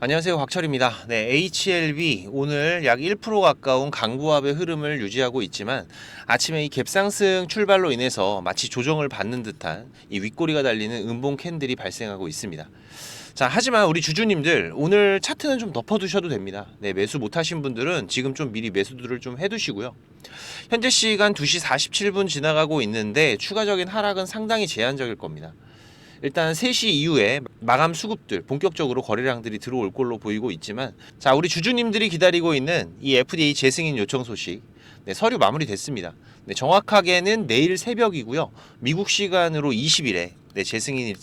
안녕하세요, 곽철입니다. 네, HLB 오늘 약 1% 가까운 강보합의 흐름을 유지하고 있지만 아침에 이 갭상승 출발로 인해서 마치 조정을 받는 듯한 이 윗꼬리가 달리는 음봉 캔들이 발생하고 있습니다. 자, 하지만 우리 주주님들 오늘 차트는 좀 덮어두셔도 됩니다. 네, 매수 못하신 분들은 지금 좀 미리 매수들을 좀 해두시고요. 현재 시간 2시 47분 지나가고 있는데 추가적인 하락은 상당히 제한적일 겁니다. 일단 3시 이후에 마감 수급들 본격적으로 거래량들이 들어올 걸로 보이고 있지만, 자, 우리 주주님들이 기다리고 있는 이 FDA 재승인 요청 소식, 네, 서류 마무리됐습니다. 네, 정확하게는 내일 새벽이고요. 미국 시간으로 20일에 재승인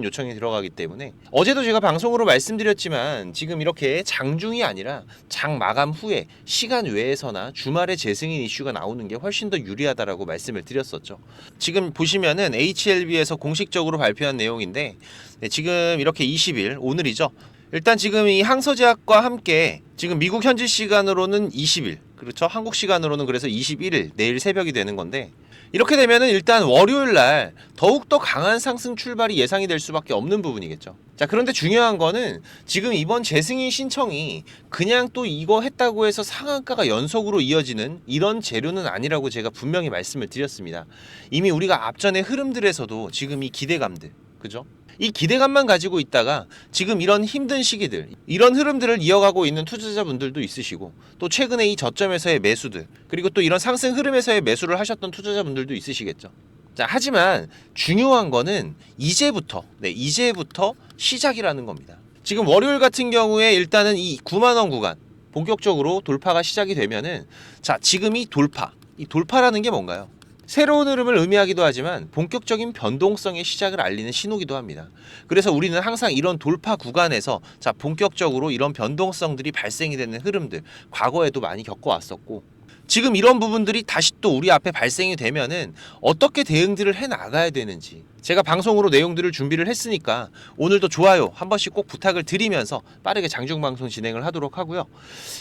요청이 들어가기 때문에, 어제도 제가 방송으로 말씀드렸지만 지금 이렇게 장중이 아니라 장 마감 후에 시간 외에서나 주말에 재승인 이슈가 나오는 게 훨씬 더 유리하다라고 말씀을 드렸었죠. 지금 보시면은 HLB에서 공식적으로 발표한 내용인데, 네, 지금 이렇게 20일 오늘이죠. 일단 지금 이 항서제약과 함께 지금 미국 현지 시간으로는 20일, 그렇죠? 한국 시간으로는 그래서 21일 내일 새벽이 되는 건데, 이렇게 되면은 일단 월요일 날 더욱더 강한 상승 출발이 예상이 될 수밖에 없는 부분이겠죠. 자, 그런데 중요한 거는 지금 이번 재승인 신청이 그냥 또 이거 했다고 해서 상한가가 연속으로 이어지는 이런 재료는 아니라고 제가 분명히 말씀을 드렸습니다. 이미 우리가 앞전의 흐름들에서도 지금 이 기대감들, 그죠? 이 기대감만 가지고 있다가 지금 이런 힘든 시기들, 이런 흐름들을 이어가고 있는 투자자분들도 있으시고, 또 최근에 이 저점에서의 매수들, 그리고 또 이런 상승 흐름에서의 매수를 하셨던 투자자분들도 있으시겠죠. 자, 하지만 중요한 거는 이제부터 시작이라는 겁니다. 지금 월요일 같은 경우에 일단은 이 9만원 구간 본격적으로 돌파가 시작이 되면은, 자, 지금 이 돌파라는 게 뭔가요? 새로운 흐름을 의미하기도 하지만 본격적인 변동성의 시작을 알리는 신호기도 합니다. 그래서 우리는 항상 이런 돌파 구간에서, 자, 본격적으로 이런 변동성들이 발생이 되는 흐름들 과거에도 많이 겪어왔었고, 지금 이런 부분들이 다시 또 우리 앞에 발생이 되면은 어떻게 대응들을 해 나가야 되는지 제가 방송으로 내용들을 준비를 했으니까 오늘도 좋아요 한 번씩 꼭 부탁을 드리면서 빠르게 장중방송 진행을 하도록 하고요.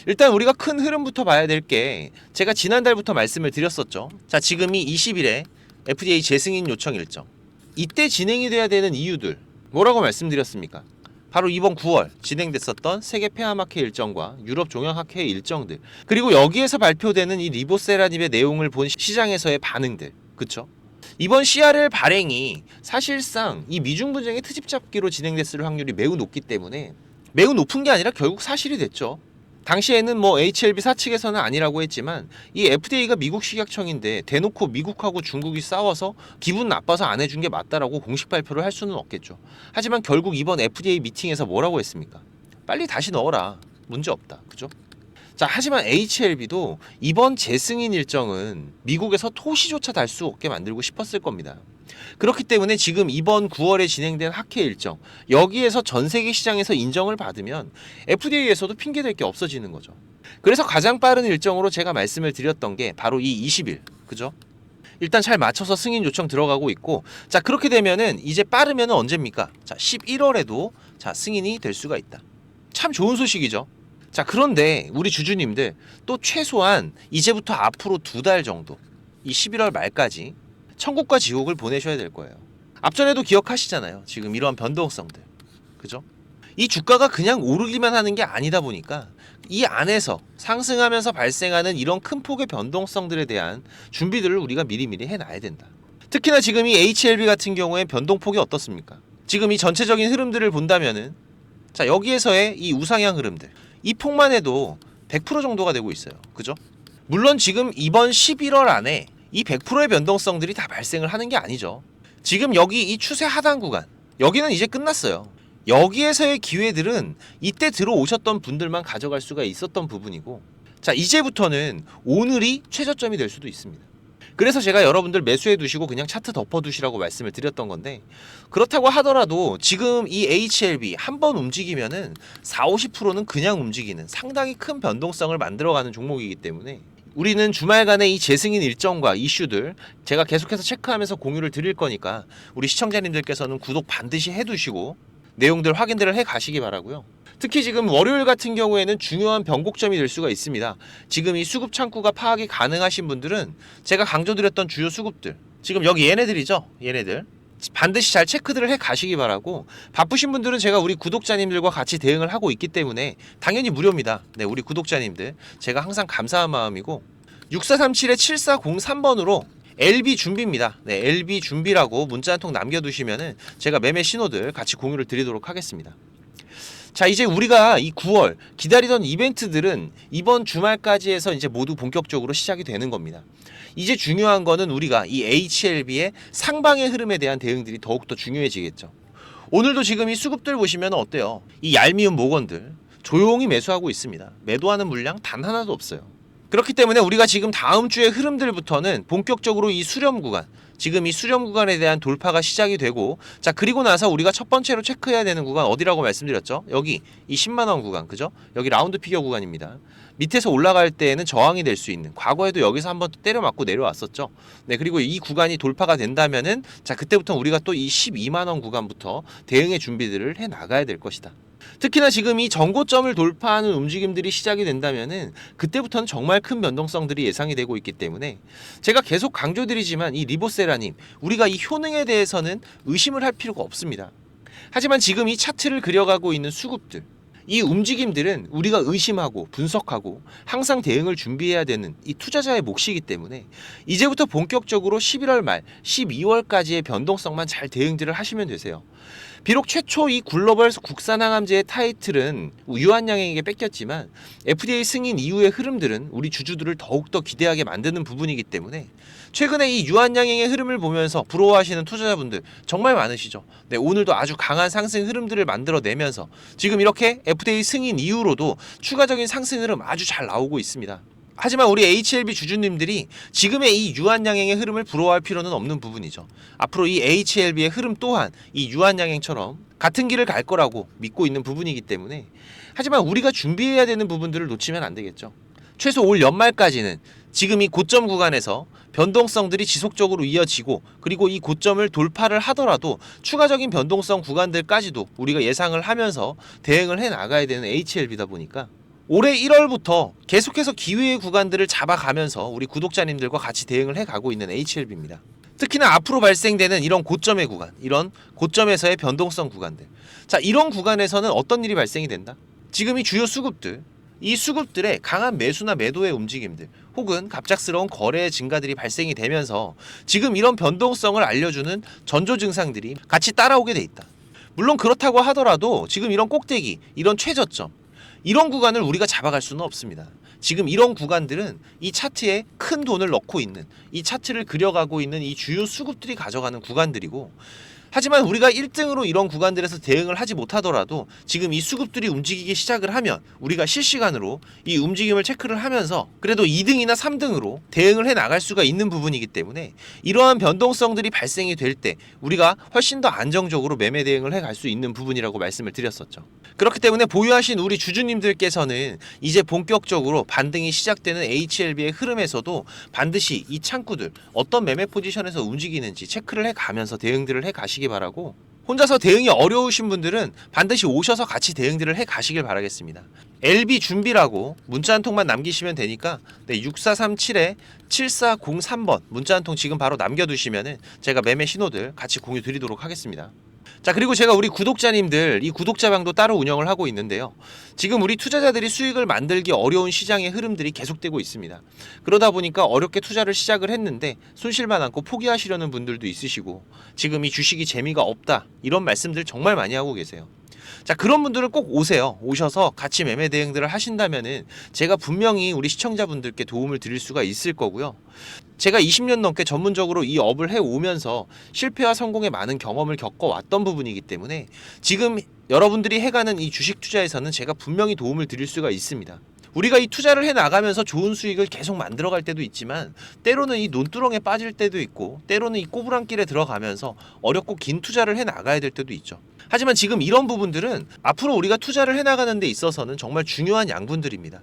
일단 우리가 큰 흐름부터 봐야 될 게, 제가 지난달부터 말씀을 드렸었죠. 자, 지금이 20일에 FDA 재승인 요청 일정, 이때 진행이 돼야 되는 이유들 뭐라고 말씀드렸습니까? 바로 이번 9월 진행됐었던 세계 폐암학회 일정과 유럽 종양학회 일정들, 그리고 여기에서 발표되는 이 리보세라닙의 내용을 본 시장에서의 반응들, 그쵸? 이번 CRL 발행이 사실상 이 미중 분쟁의 트집 잡기로 진행됐을 확률이 매우 높기 때문에, 매우 높은 게 아니라 결국 사실이 됐죠. 당시에는 뭐 HLB 사측에서는 아니라고 했지만 이 FDA가 미국 식약청인데 대놓고 미국하고 중국이 싸워서 기분 나빠서 안 해준 게 맞다라고 공식 발표를 할 수는 없겠죠. 하지만 결국 이번 FDA 미팅에서 뭐라고 했습니까? 빨리 다시 넣어라, 문제 없다, 그죠? 자, 하지만 HLB도 이번 재승인 일정은 미국에서 토시조차 달 수 없게 만들고 싶었을 겁니다. 그렇기 때문에 지금 이번 9월에 진행된 학회 일정, 여기에서 전 세계 시장에서 인정을 받으면 FDA에서도 핑계댈 게 없어지는 거죠. 그래서 가장 빠른 일정으로 제가 말씀을 드렸던 게 바로 이 20일, 그죠? 일단 잘 맞춰서 승인 요청 들어가고 있고, 자, 그렇게 되면은 이제 빠르면은 언제입니까? 자, 11월에도 자, 승인이 될 수가 있다. 참 좋은 소식이죠. 자, 그런데 우리 주주님들 또 최소한 이제부터 앞으로 2달 정도, 이 11월 말까지 천국과 지옥을 보내셔야 될 거예요. 앞전에도 기억하시잖아요. 지금 이러한 변동성들, 그죠? 이 주가가 그냥 오르기만 하는 게 아니다 보니까 이 안에서 상승하면서 발생하는 이런 큰 폭의 변동성들에 대한 준비들을 우리가 미리미리 해놔야 된다. 특히나 지금 이 HLB 같은 경우에 변동폭이 어떻습니까? 지금 이 전체적인 흐름들을 본다면은, 자, 여기에서의 이 우상향 흐름들, 이 폭만 해도 100% 정도가 되고 있어요, 그죠? 물론 지금 이번 11월 안에 이 100%의 변동성들이 다 발생을 하는 게 아니죠. 지금 여기 이 추세 하단 구간, 여기는 이제 끝났어요. 여기에서의 기회들은 이때 들어오셨던 분들만 가져갈 수가 있었던 부분이고, 자, 이제부터는 오늘이 최저점이 될 수도 있습니다. 그래서 제가 여러분들 매수해 두시고 그냥 차트 덮어 두시라고 말씀을 드렸던 건데, 그렇다고 하더라도 지금 이 HLB 한번 움직이면은 40-50%는 그냥 움직이는 상당히 큰 변동성을 만들어가는 종목이기 때문에, 우리는 주말간의 이 재승인 일정과 이슈들 제가 계속해서 체크하면서 공유를 드릴 거니까 우리 시청자님들께서는 구독 반드시 해두시고 내용들 확인들을 해 가시기 바라고요. 특히 지금 월요일 같은 경우에는 중요한 변곡점이 될 수가 있습니다. 지금 이 수급 창구가 파악이 가능하신 분들은 제가 강조드렸던 주요 수급들, 지금 여기 얘네들이죠, 얘네들. 반드시 잘 체크들을 해 가시기 바라고, 바쁘신 분들은 제가 우리 구독자님들과 같이 대응을 하고 있기 때문에 당연히 무료입니다. 네, 우리 구독자님들 제가 항상 감사한 마음이고, 6437-7403번으로 LB 준비입니다. 네, LB 준비라고 문자 한 통 남겨두시면은 제가 매매 신호들 같이 공유를 드리도록 하겠습니다. 자, 이제 우리가 이 9월 기다리던 이벤트들은 이번 주말까지 해서 이제 모두 본격적으로 시작이 되는 겁니다. 이제 중요한 거는 우리가 이 HLB의 상방의 흐름에 대한 대응들이 더욱더 중요해지겠죠. 오늘도 지금 이 수급들 보시면 어때요? 이 얄미운 목원들 조용히 매수하고 있습니다. 매도하는 물량 단 하나도 없어요. 그렇기 때문에 우리가 지금 다음 주의 흐름들부터는 본격적으로 이 수렴 구간, 지금 이 수렴 구간에 대한 돌파가 시작이 되고, 자, 그리고 나서 우리가 첫 번째로 체크해야 되는 구간 어디라고 말씀드렸죠? 여기 이 10만원 구간, 그죠? 여기 라운드 피겨 구간입니다. 밑에서 올라갈 때에는 저항이 될 수 있는, 과거에도 여기서 한번 때려 맞고 내려왔었죠. 네, 그리고 이 구간이 돌파가 된다면은, 자, 그때부터 우리가 또 이 12만원 구간부터 대응의 준비들을 해 나가야 될 것이다. 특히나 지금 이 전고점을 돌파하는 움직임들이 시작이 된다면은 그때부터는 정말 큰 변동성들이 예상이 되고 있기 때문에 제가 계속 강조드리지만, 이 리보세라님, 우리가 이 효능에 대해서는 의심을 할 필요가 없습니다. 하지만 지금 이 차트를 그려가고 있는 수급들, 이 움직임들은 우리가 의심하고 분석하고 항상 대응을 준비해야 되는 이 투자자의 몫이기 때문에 이제부터 본격적으로 11월 말 12월까지의 변동성만 잘 대응들을 하시면 되세요. 비록 최초 이 글로벌 국산 항암제의 타이틀은 유한양행에게 뺏겼지만 FDA 승인 이후의 흐름들은 우리 주주들을 더욱더 기대하게 만드는 부분이기 때문에 최근에 이 유한양행의 흐름을 보면서 부러워하시는 투자자분들 정말 많으시죠. 네, 오늘도 아주 강한 상승 흐름들을 만들어내면서 지금 이렇게 FDA 승인 이후로도 추가적인 상승 흐름 아주 잘 나오고 있습니다. 하지만 우리 HLB 주주님들이 지금의 이 유한양행의 흐름을 부러워할 필요는 없는 부분이죠. 앞으로 이 HLB의 흐름 또한 이 유한양행처럼 같은 길을 갈 거라고 믿고 있는 부분이기 때문에, 하지만 우리가 준비해야 되는 부분들을 놓치면 안 되겠죠. 최소 올 연말까지는 지금 이 고점 구간에서 변동성들이 지속적으로 이어지고, 그리고 이 고점을 돌파를 하더라도 추가적인 변동성 구간들까지도 우리가 예상을 하면서 대응을 해 나가야 되는 HLB다 보니까 올해 1월부터 계속해서 기회의 구간들을 잡아가면서 우리 구독자님들과 같이 대응을 해가고 있는 HLB입니다. 특히나 앞으로 발생되는 이런 고점의 구간, 이런 고점에서의 변동성 구간들, 자, 이런 구간에서는 어떤 일이 발생이 된다? 지금 이 주요 수급들, 이 수급들의 강한 매수나 매도의 움직임들, 혹은 갑작스러운 거래의 증가들이 발생이 되면서 지금 이런 변동성을 알려주는 전조 증상들이 같이 따라오게 돼 있다. 물론 그렇다고 하더라도 지금 이런 꼭대기, 이런 최저점, 이런 구간을 우리가 잡아갈 수는 없습니다. 지금 이런 구간들은 이 차트에 큰 돈을 넣고 있는, 이 차트를 그려가고 있는 이 주요 수급들이 가져가는 구간들이고, 하지만 우리가 1등으로 이런 구간들에서 대응을 하지 못하더라도 지금 이 수급들이 움직이기 시작을 하면 우리가 실시간으로 이 움직임을 체크를 하면서 그래도 2등이나 3등으로 대응을 해 나갈 수가 있는 부분이기 때문에 이러한 변동성들이 발생이 될 때 우리가 훨씬 더 안정적으로 매매 대응을 해 갈 수 있는 부분이라고 말씀을 드렸었죠. 그렇기 때문에 보유하신 우리 주주님들께서는 이제 본격적으로 반등이 시작되는 HLB의 흐름에서도 반드시 이 창구들 어떤 매매 포지션에서 움직이는지 체크를 해 가면서 대응들을 해 가시기 바라고, 혼자서 대응이 어려우신 분들은 반드시 오셔서 같이 대응들을 해 가시길 바라겠습니다. LB 준비라고 문자 한 통만 남기시면 되니까, 네, 6437-7403번 문자 한 통 지금 바로 남겨두시면은 제가 매매 신호들 같이 공유 드리도록 하겠습니다. 자, 그리고 제가 우리 구독자님들 이 구독자방도 따로 운영을 하고 있는데요. 지금 우리 투자자들이 수익을 만들기 어려운 시장의 흐름들이 계속되고 있습니다. 그러다 보니까 어렵게 투자를 시작을 했는데 손실만 안고 포기하시려는 분들도 있으시고, 지금 이 주식이 재미가 없다, 이런 말씀들 정말 많이 하고 계세요. 자, 그런 분들은 꼭 오세요. 오셔서 같이 매매 대응들을 하신다면은 제가 분명히 우리 시청자분들께 도움을 드릴 수가 있을 거고요. 제가 20년 넘게 전문적으로 이 업을 해오면서 실패와 성공의 많은 경험을 겪어왔던 부분이기 때문에 지금 여러분들이 해가는 이 주식 투자에서는 제가 분명히 도움을 드릴 수가 있습니다. 우리가 이 투자를 해 나가면서 좋은 수익을 계속 만들어갈 때도 있지만, 때로는 이 논두렁에 빠질 때도 있고, 때로는 이 꼬부랑길에 들어가면서 어렵고 긴 투자를 해 나가야 될 때도 있죠. 하지만 지금 이런 부분들은 앞으로 우리가 투자를 해 나가는 데 있어서는 정말 중요한 양분들입니다.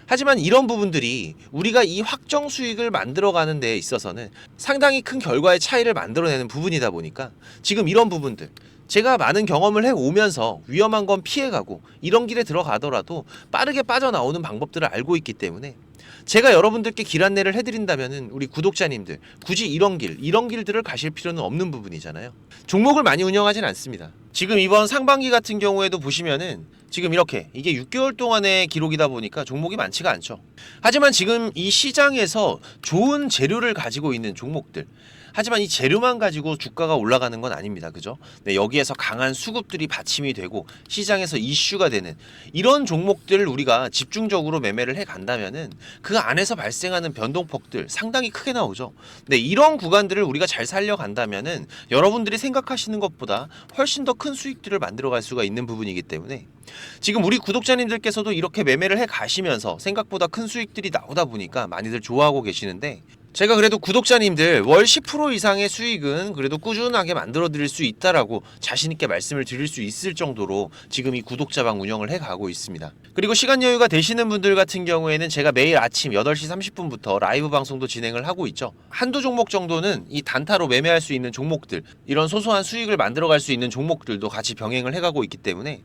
하지만 이런 부분들이 우리가 이 확정 수익을 만들어가는 데 있어서는 상당히 큰 결과의 차이를 만들어내는 부분이다 보니까 지금 이런 부분들, 제가 많은 경험을 해오면서 위험한 건 피해가고 이런 길에 들어가더라도 빠르게 빠져나오는 방법들을 알고 있기 때문에 제가 여러분들께 길 안내를 해드린다면은 우리 구독자님들 굳이 이런 길들을 가실 필요는 없는 부분이잖아요. 종목을 많이 운영하진 않습니다. 지금 이번 상반기 같은 경우에도 보시면은 지금 이렇게 이게 6개월 동안의 기록이다 보니까 종목이 많지가 않죠. 하지만 지금 이 시장에서 좋은 재료를 가지고 있는 종목들, 하지만 이 재료만 가지고 주가가 올라가는 건 아닙니다. 그죠? 네, 여기에서 강한 수급들이 받침이 되고 시장에서 이슈가 되는 이런 종목들을 우리가 집중적으로 매매를 해 간다면은 그 안에서 발생하는 변동폭들 상당히 크게 나오죠. 네, 이런 구간들을 우리가 잘 살려간다면은 여러분들이 생각하시는 것보다 훨씬 더 큰 수익들을 만들어갈 수가 있는 부분이기 때문에 지금 우리 구독자님들께서도 이렇게 매매를 해 가시면서 생각보다 큰 수익들이 나오다 보니까 많이들 좋아하고 계시는데, 제가 그래도 구독자님들 월 10% 이상의 수익은 그래도 꾸준하게 만들어 드릴 수 있다라고 자신있게 말씀을 드릴 수 있을 정도로 지금 이 구독자방 운영을 해가고 있습니다. 그리고 시간 여유가 되시는 분들 같은 경우에는 제가 매일 아침 8시 30분부터 라이브 방송도 진행을 하고 있죠. 한두 종목 정도는 이 단타로 매매할 수 있는 종목들, 이런 소소한 수익을 만들어 갈 수 있는 종목들도 같이 병행을 해가고 있기 때문에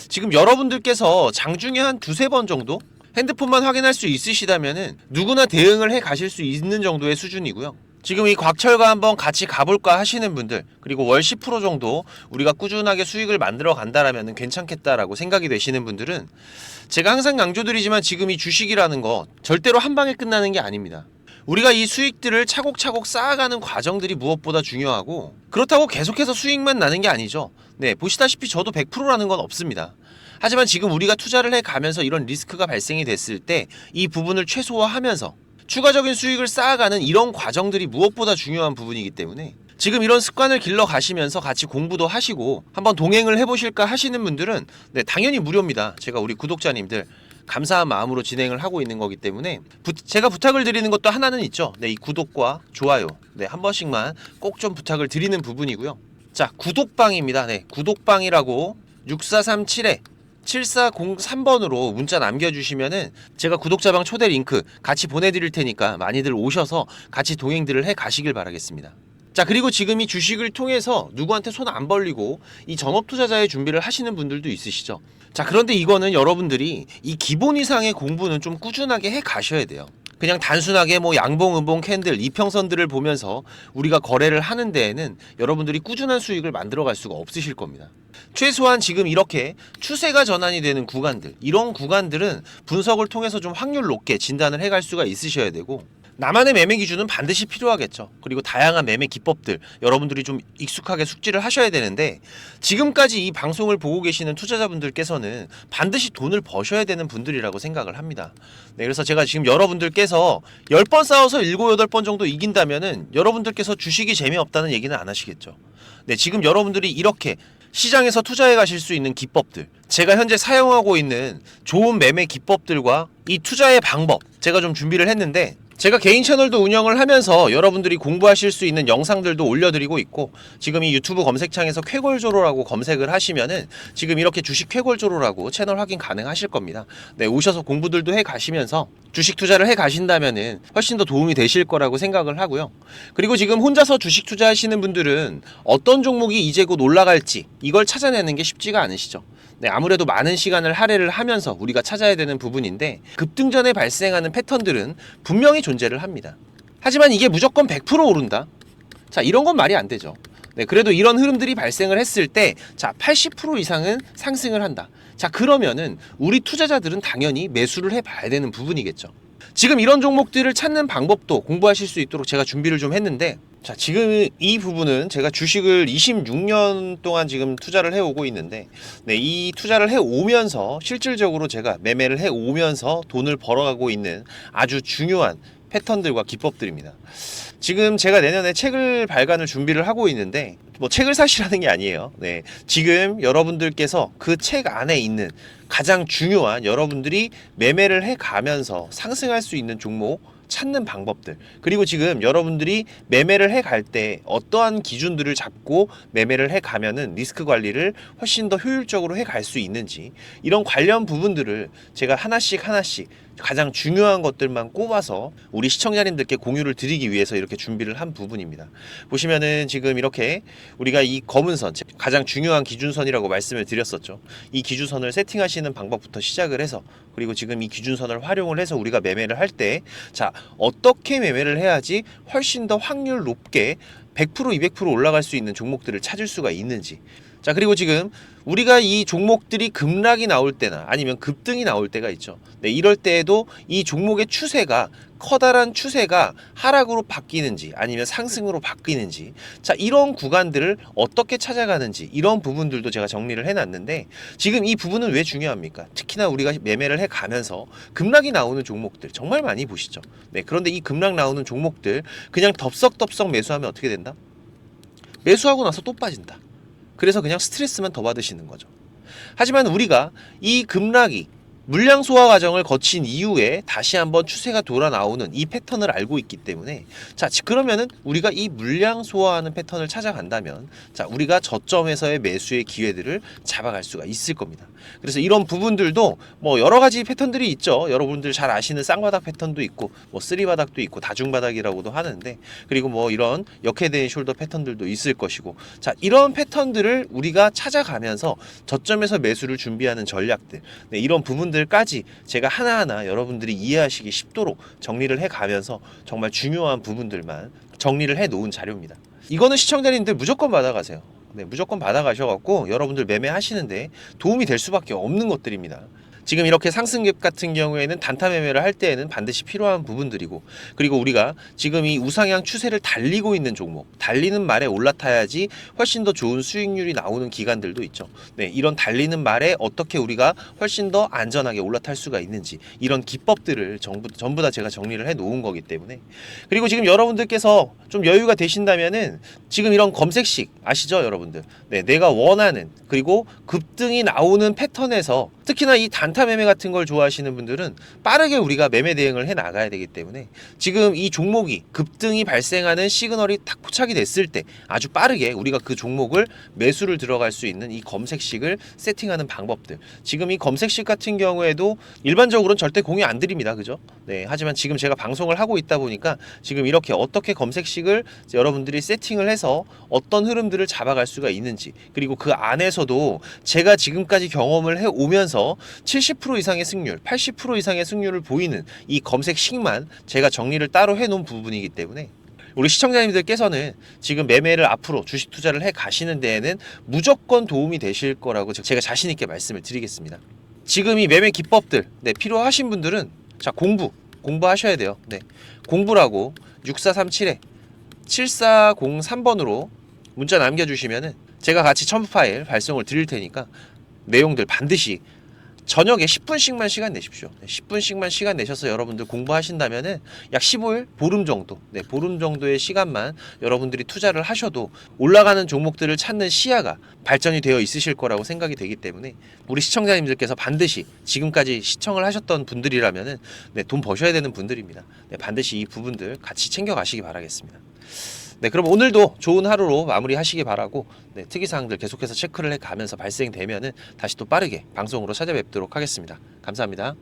지금 여러분들께서 장중에 한 두세 번 정도 핸드폰만 확인할 수 있으시다면은 누구나 대응을 해 가실 수 있는 정도의 수준이고요. 지금 이 곽철과 한번 같이 가볼까 하시는 분들, 그리고 월 10% 정도 우리가 꾸준하게 수익을 만들어 간다라면 괜찮겠다라고 생각이 되시는 분들은 제가 항상 강조드리지만 지금 이 주식이라는 거 절대로 한 방에 끝나는 게 아닙니다. 우리가 이 수익들을 차곡차곡 쌓아가는 과정들이 무엇보다 중요하고, 그렇다고 계속해서 수익만 나는 게 아니죠. 네, 보시다시피 저도 100%라는 건 없습니다. 하지만 지금 우리가 투자를 해가면서 이런 리스크가 발생이 됐을 때 이 부분을 최소화하면서 추가적인 수익을 쌓아가는 이런 과정들이 무엇보다 중요한 부분이기 때문에 지금 이런 습관을 길러 가시면서 같이 공부도 하시고 한번 동행을 해보실까 하시는 분들은 네, 당연히 무료입니다. 제가 우리 구독자님들 감사한 마음으로 진행을 하고 있는 거기 때문에 제가 부탁을 드리는 것도 하나는 있죠. 네, 이 구독과 좋아요 네, 한 번씩만 꼭 좀 부탁을 드리는 부분이고요. 자, 구독방입니다. 네, 구독방이라고 6403번으로 문자 남겨주시면은 제가 구독자방 초대 링크 같이 보내드릴 테니까 많이들 오셔서 같이 동행들을 해 가시길 바라겠습니다. 자, 그리고 지금 이 주식을 통해서 누구한테 손 안 벌리고 이 전업 투자자의 준비를 하시는 분들도 있으시죠. 자, 그런데 이거는 여러분들이 이 기본 이상의 공부는 좀 꾸준하게 해 가셔야 돼요. 그냥 단순하게 뭐 양봉, 음봉, 캔들, 이평선들을 보면서 우리가 거래를 하는 데에는 여러분들이 꾸준한 수익을 만들어갈 수가 없으실 겁니다. 최소한 지금 이렇게 추세가 전환이 되는 구간들, 이런 구간들은 분석을 통해서 좀 확률 높게 진단을 해갈 수가 있으셔야 되고, 나만의 매매 기준은 반드시 필요하겠죠. 그리고 다양한 매매 기법들 여러분들이 좀 익숙하게 숙지를 하셔야 되는데, 지금까지 이 방송을 보고 계시는 투자자분들께서는 반드시 돈을 버셔야 되는 분들이라고 생각을 합니다. 네, 그래서 제가 지금 여러분들께서 10번 싸워서 7, 8번 정도 이긴다면은 여러분들께서 주식이 재미없다는 얘기는 안 하시겠죠. 네, 지금 여러분들이 이렇게 시장에서 투자해 가실 수 있는 기법들, 제가 현재 사용하고 있는 좋은 매매 기법들과 이 투자의 방법 제가 좀 준비를 했는데, 제가 개인 채널도 운영을 하면서 여러분들이 공부하실 수 있는 영상들도 올려드리고 있고, 지금 이 유튜브 검색창에서 쾌골조로라고 검색을 하시면은 지금 이렇게 주식 쾌골조로라고 채널 확인 가능하실 겁니다. 네, 오셔서 공부들도 해 가시면서 주식 투자를 해 가신다면은 훨씬 더 도움이 되실 거라고 생각을 하고요. 그리고 지금 혼자서 주식 투자하시는 분들은 어떤 종목이 이제 곧 올라갈지 이걸 찾아내는 게 쉽지가 않으시죠. 네, 아무래도 많은 시간을 할애를 하면서 우리가 찾아야 되는 부분인데, 급등전에 발생하는 패턴들은 분명히 존재를 합니다. 하지만 이게 무조건 100% 오른다? 자, 이런 건 말이 안 되죠. 네, 그래도 이런 흐름들이 발생을 했을 때, 자, 80% 이상은 상승을 한다. 자, 그러면은 우리 투자자들은 당연히 매수를 해봐야 되는 부분이겠죠. 지금 이런 종목들을 찾는 방법도 공부하실 수 있도록 제가 준비를 좀 했는데, 자, 지금 이 부분은 제가 주식을 26년 동안 지금 투자를 해오고 있는데, 네, 이 투자를 해오면서 실질적으로 제가 매매를 해오면서 돈을 벌어가고 있는 아주 중요한 패턴들과 기법들입니다. 지금 제가 내년에 책을 발간을 준비를 하고 있는데, 뭐 책을 사시라는 게 아니에요. 네, 지금 여러분들께서 그 책 안에 있는 가장 중요한 여러분들이 매매를 해가면서 상승할 수 있는 종목 찾는 방법들, 그리고 지금 여러분들이 매매를 해갈 때 어떠한 기준들을 잡고 매매를 해가면은 리스크 관리를 훨씬 더 효율적으로 해갈 수 있는지, 이런 관련 부분들을 제가 하나씩 가장 중요한 것들만 꼽아서 우리 시청자님들께 공유를 드리기 위해서 이렇게 준비를 한 부분입니다. 보시면은 지금 이렇게 우리가 이 검은 선, 가장 중요한 기준선이라고 말씀을 드렸었죠. 이 기준선을 세팅하시는 방법부터 시작을 해서, 그리고 지금 이 기준선을 활용을 해서 우리가 매매를 할 때, 자, 어떻게 매매를 해야지 훨씬 더 확률 높게 100% 200% 올라갈 수 있는 종목들을 찾을 수가 있는지. 자, 그리고 지금 우리가 이 종목들이 급락이 나올 때나 아니면 급등이 나올 때가 있죠. 네, 이럴 때에도 이 종목의 추세가, 커다란 추세가 하락으로 바뀌는지 아니면 상승으로 바뀌는지, 자, 이런 구간들을 어떻게 찾아가는지, 이런 부분들도 제가 정리를 해놨는데, 지금 이 부분은 왜 중요합니까? 특히나 우리가 매매를 해가면서 급락이 나오는 종목들 정말 많이 보시죠. 네, 그런데 이 급락 나오는 종목들 그냥 덥석덥석 매수하면 어떻게 된다? 매수하고 나서 또 빠진다. 그래서 그냥 스트레스만 더 받으시는 거죠. 하지만 우리가 이 급락이 물량 소화 과정을 거친 이후에 다시 한번 추세가 돌아 나오는 이 패턴을 알고 있기 때문에, 자, 그러면은 우리가 이 물량 소화하는 패턴을 찾아간다면, 자, 우리가 저점에서의 매수의 기회들을 잡아갈 수가 있을 겁니다. 그래서 이런 부분들도 뭐 여러 가지 패턴들이 있죠. 여러분들 잘 아시는 쌍바닥 패턴도 있고, 뭐 쓰리바닥도 있고, 다중바닥이라고도 하는데, 그리고 뭐 이런 역헤드앤 숄더 패턴들도 있을 것이고, 자, 이런 패턴들을 우리가 찾아가면서 저점에서 매수를 준비하는 전략들, 네, 이런 부분들까지 제가 하나하나 여러분들이 이해하시기 쉽도록 정리를 해가면서 정말 중요한 부분들만 정리를 해 놓은 자료입니다. 이거는 시청자님들 무조건 받아가세요. 네, 무조건 받아가셔갖고 여러분들 매매하시는데 도움이 될 수밖에 없는 것들입니다. 지금 이렇게 상승갭 같은 경우에는 단타 매매를 할 때에는 반드시 필요한 부분들이고, 그리고 우리가 지금 이 우상향 추세를 달리고 있는 종목, 달리는 말에 올라타야지 훨씬 더 좋은 수익률이 나오는 기간들도 있죠. 네, 이런 달리는 말에 어떻게 우리가 훨씬 더 안전하게 올라탈 수가 있는지, 이런 기법들을 전부 다 제가 정리를 해 놓은 거기 때문에. 그리고 지금 여러분들께서 좀 여유가 되신다면은 지금 이런 검색식 아시죠, 여러분들? 네, 내가 원하는, 그리고 급등이 나오는 패턴에서, 특히나 이 단타 매매 같은 걸 좋아하시는 분들은 빠르게 우리가 매매 대응을 해 나가야 되기 때문에, 지금 이 종목이 급등이 발생하는 시그널이 딱 포착이 됐을 때 아주 빠르게 우리가 그 종목을 매수를 들어갈 수 있는 이 검색식을 세팅하는 방법들, 지금 이 검색식 같은 경우에도 일반적으로는 절대 공유 안 드립니다. 그죠? 네, 하지만 지금 제가 방송을 하고 있다 보니까 지금 이렇게 어떻게 검색식을 여러분들이 세팅을 해서 어떤 흐름들을 잡아갈 수가 있는지, 그리고 그 안에서도 제가 지금까지 경험을 해 오면서 70% 이상의 승률, 80% 이상의 승률을 보이는 이 검색식만 제가 정리를 따로 해 놓은 부분이기 때문에, 우리 시청자님들께서는 지금 매매를 앞으로 주식 투자를 해 가시는 데에는 무조건 도움이 되실 거라고 제가 자신 있게 말씀을 드리겠습니다. 지금 이 매매 기법들, 네, 필요하신 분들은, 자, 공부하셔야 돼요. 네, 공부라고 6437에 7403번으로 문자 남겨주시면은 제가 같이 첨부 파일 발송을 드릴 테니까 내용들 반드시 저녁에 10분씩만 시간 내십시오. 10분씩만 시간 내셔서 여러분들 공부하신다면은 약 15일, 보름 정도, 네, 보름 정도의 시간만 여러분들이 투자를 하셔도 올라가는 종목들을 찾는 시야가 발전이 되어 있으실 거라고 생각이 되기 때문에, 우리 시청자님들께서 반드시 지금까지 시청을 하셨던 분들이라면은, 네, 돈 버셔야 되는 분들입니다. 네, 반드시 이 부분들 같이 챙겨 가시기 바라겠습니다. 네, 그럼 오늘도 좋은 하루로 마무리하시기 바라고, 네, 특이사항들 계속해서 체크를 해가면서 발생되면은 다시 또 빠르게 방송으로 찾아뵙도록 하겠습니다. 감사합니다.